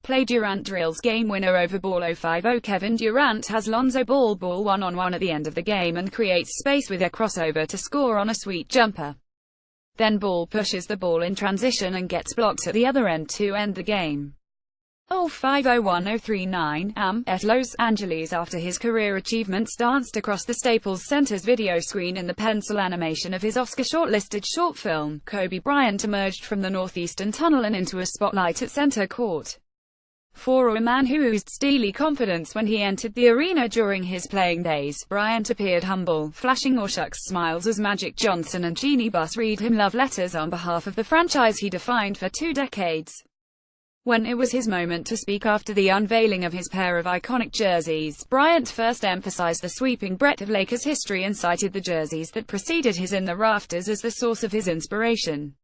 play Durant drills game winner over ball 050. Kevin Durant has Lonzo Ball one-on-one at the end of the game and creates space with a crossover to score on a sweet jumper. Then Ball pushes the ball in transition and gets blocked at the other end to end the game. 0501039 at Los Angeles after his career achievements danced across the Staples Center's video screen in the pencil animation of his Oscar-shortlisted short film, Kobe Bryant emerged from the northeastern tunnel and into a spotlight at center court. For a man who oozed steely confidence when he entered the arena during his playing days, Bryant appeared humble, flashing "aw shucks" smiles as Magic Johnson and Jeannie Buss read him love letters on behalf of the franchise he defined for 2 decades. When it was his moment to speak after the unveiling of his pair of iconic jerseys, Bryant first emphasized the sweeping breadth of Lakers history and cited the jerseys that preceded his in the rafters as the source of his inspiration.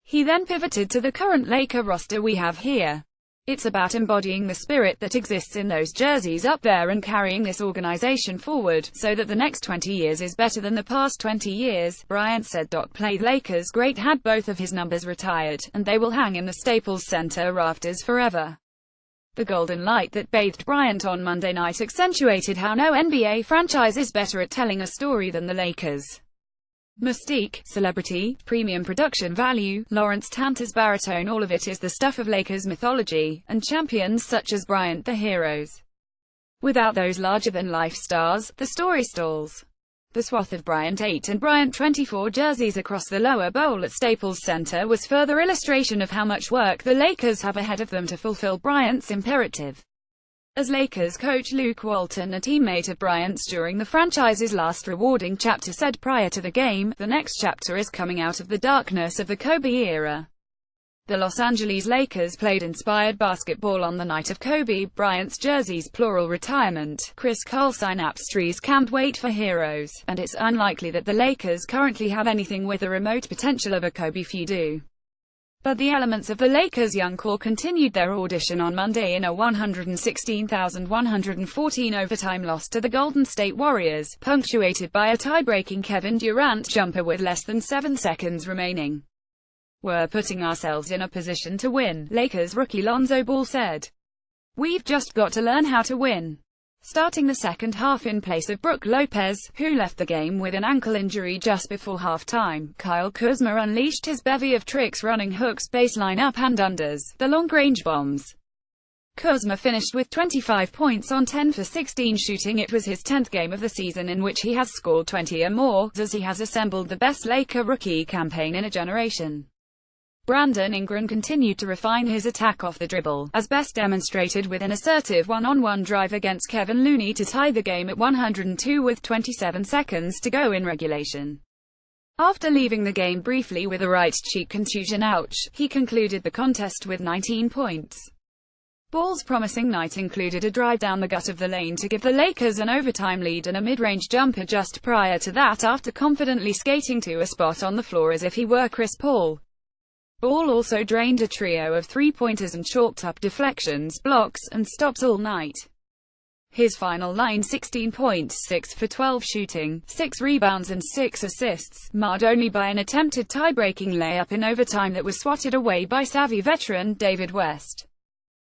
He then pivoted to the current Laker roster we have here. It's about embodying the spirit that exists in those jerseys up there and carrying this organization forward, so that the next 20 years is better than the past 20 years, Bryant said. Play Lakers great had both of his numbers retired, and they will hang in the Staples Center rafters forever. The golden light that bathed Bryant on Monday night accentuated how no NBA franchise is better at telling a story than the Lakers. Mystique, celebrity, premium production value, Lawrence Tanter's baritone, all of it is the stuff of Lakers mythology, and champions such as Bryant the heroes. Without those larger-than-life stars, the story stalls. The swath of Bryant 8 and Bryant 24 jerseys across the lower bowl at Staples Center was further illustration of how much work the Lakers have ahead of them to fulfill Bryant's imperative. As Lakers coach Luke Walton, a teammate of Bryant's during the franchise's last rewarding chapter, said prior to the game, "The next chapter is coming out of the darkness of the Kobe era." The Los Angeles Lakers played inspired basketball on the night of Kobe Bryant's jersey's plural retirement. Chris Carl synapses can't wait for heroes, and it's unlikely that the Lakers currently have anything with the remote potential of a Kobe feud. But the elements of the Lakers' young core continued their audition on Monday in a 116,114 overtime loss to the Golden State Warriors, punctuated by a tie-breaking Kevin Durant jumper with less than 7 seconds remaining. "We're putting ourselves in a position to win," Lakers rookie Lonzo Ball said. "We've just got to learn how to win." Starting the second half in place of Brook Lopez, who left the game with an ankle injury just before halftime, Kyle Kuzma unleashed his bevy of tricks, running hooks, baseline up and unders, the long-range bombs. Kuzma finished with 25 points on 10 for 16 shooting. It was his 10th game of the season in which he has scored 20 or more, as he has assembled the best Laker rookie campaign in a generation. Brandon Ingram continued to refine his attack off the dribble, as best demonstrated with an assertive one-on-one drive against Kevin Looney to tie the game at 102 with 27 seconds to go in regulation. After leaving the game briefly with a right cheek contusion, he concluded the contest with 19 points. Ball's promising night included a drive down the gut of the lane to give the Lakers an overtime lead and a mid-range jumper just prior to that, after confidently skating to a spot on the floor as if he were Chris Paul. Ball also drained a trio of three-pointers and chalked up deflections, blocks, and stops all night. His final line: 16 points, 6 for 12 shooting, 6 rebounds and 6 assists, marred only by an attempted tie-breaking layup in overtime that was swatted away by savvy veteran David West.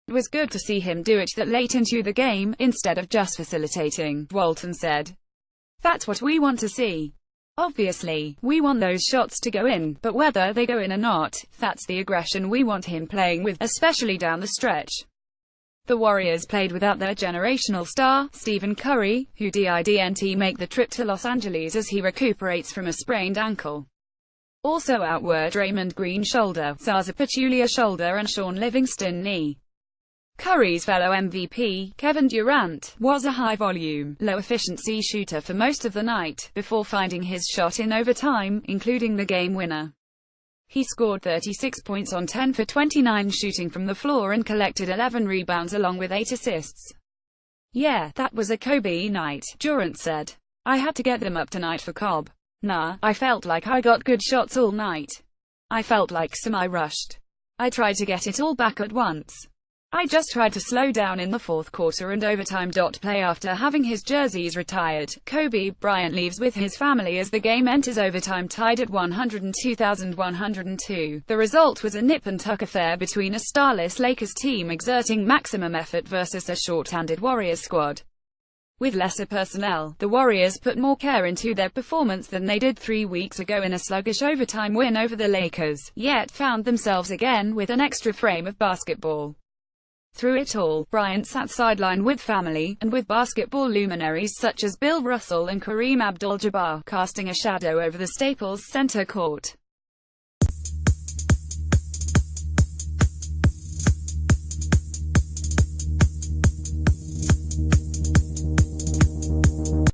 "It was good to see him do it that late into the game, instead of just facilitating," Walton said. "That's what we want to see. Obviously, we want those shots to go in, but whether they go in or not, that's the aggression we want him playing with, especially down the stretch." The Warriors played without their generational star, Stephen Curry, who didn't make the trip to Los Angeles as he recuperates from a sprained ankle. Also out were Draymond Green shoulder, Zaza Pachulia shoulder and Sean Livingston knee. Curry's fellow MVP, Kevin Durant, was a high-volume, low-efficiency shooter for most of the night, before finding his shot in overtime, including the game winner. He scored 36 points on 10 for 29 shooting from the floor and collected 11 rebounds along with 8 assists. "Yeah, that was a Kobe night," Durant said. "I had to get them up tonight for Cobb. Nah, I felt like I got good shots all night. I felt like semi-rushed. I tried to get it all back at once. I just tried to slow down in the fourth quarter and overtime. Play after having his jerseys retired, Kobe Bryant leaves with his family as the game enters overtime tied at 102,102. The result was a nip-and-tuck affair between a starless Lakers team exerting maximum effort versus a short-handed Warriors squad. With lesser personnel, the Warriors put more care into their performance than they did 3 weeks ago in a sluggish overtime win over the Lakers, yet found themselves again with an extra frame of basketball. Through it all, Bryant sat sidelined with family, and with basketball luminaries such as Bill Russell and Kareem Abdul-Jabbar casting a shadow over the Staples Center court.